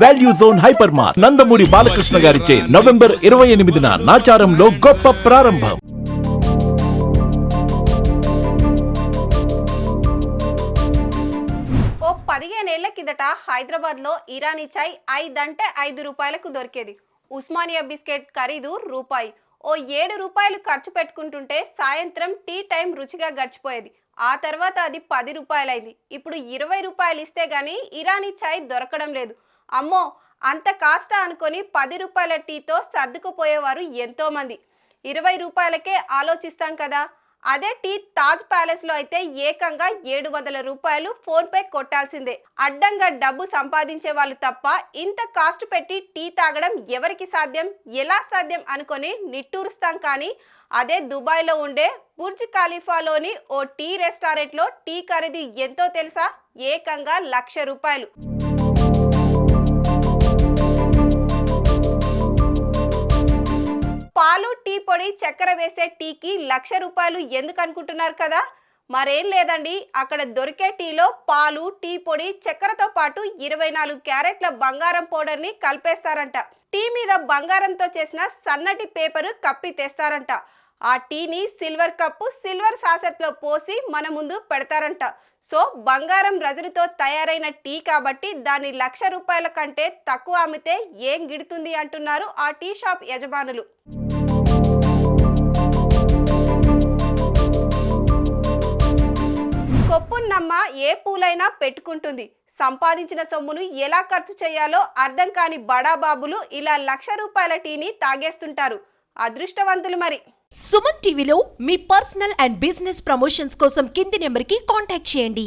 Value zone hyper mart Nandamuri Balakrishna గారిచే November 28న నాచారంలో గొప్ప ప్రారంభం. ఓ 15 ఏళ్ల కిందట హైదరాబాద్ లో ఇరానీ చాయ్ 5 అంటే 5 రూపాయలకు దొరికేది. ఉస్మానియా బిస్కెట్ ఖరీదు రూపాయి. ఓ 7 రూపాయలు ఖర్చు పెట్టుకుంటుంటే సాయంత్రం టీ టైం రుచిగా గడిచిపోయేది. ఆ తర్వాత అది 10 రూపాయలైంది. ఇప్పుడు 20 రూపాయలు ఇస్తే గానీ ఇరానీ చాయ్ దొరకడం లేదు. అమ్మో, అంత కాస్టా అనుకొని 10 రూపాయల టీతో సర్దుకుపోయేవారు ఎంతో మంది. 20 రూపాయలకే ఆలోచిస్తాం కదా. అదే టీ తాజ్ ప్యాలెస్ లో అయితే ఏకంగా 700 రూపాయలు ఫోన్ పే కొట్టాల్సిందే. అడ్డంగా డబ్బు సంపాదించే వాళ్ళు తప్ప ఇంత కాస్ట్ పెట్టి టీ తాగడం ఎవరికి సాధ్యం, ఎలా సాధ్యం అనుకొని నిట్టూరుస్తాం. కానీ అదే దుబాయ్ లో ఉండే బుర్జ్ ఖలీఫాలోని ఓ టీ రెస్టారెంట్ లో టీ ఖరీదు ఎంతో తెలుసా? ఏకంగా 1,00,000 రూపాయలు. పాలు, టీ పొడి, చక్కెర వేసే టీకి 1,00,000 రూపాయలు ఎందుకు అనుకుంటున్నారు కదా? మరేం లేదండి, అక్కడ దొరికే టీలో పాలు, టీ పొడి, చక్కెరతో పాటు 24 క్యారెట్ల బంగారం పౌడర్ ని కలిపేస్తారంట. టీ మీద బంగారంతో చేసిన సన్నటి పేపరు కప్పి తెస్తారంట. ఆ టీని సిల్వర్ కప్పు, సిల్వర్ సాసెట్లో పోసి మన ముందు పెడతారంట. సో బంగారం రజనితో తయారైన టీ కాబట్టి దాన్ని 1,00,000 రూపాయల కంటే తక్కువ అమ్మితే ఏం గిడుతుంది అంటున్నారు ఆ టీ షాప్ యజమానులు. కొప్పున్నమ్మ ఏ పూలైనా పెట్టుకుంటుంది. సంపాదించిన సొమ్మును ఎలా ఖర్చు చేయాలో అర్థం కాని బడాబాబులు ఇలా 1,00,000 రూపాయల టీని తాగేస్తుంటారు. అదృష్టవంతులు మరి. సుమన్ టీవీలో మీ పర్సనల్ అండ్ బిజినెస్ ప్రమోషన్స్ కోసం కింది నెంబర్కి కాంటాక్ట్ చేయండి.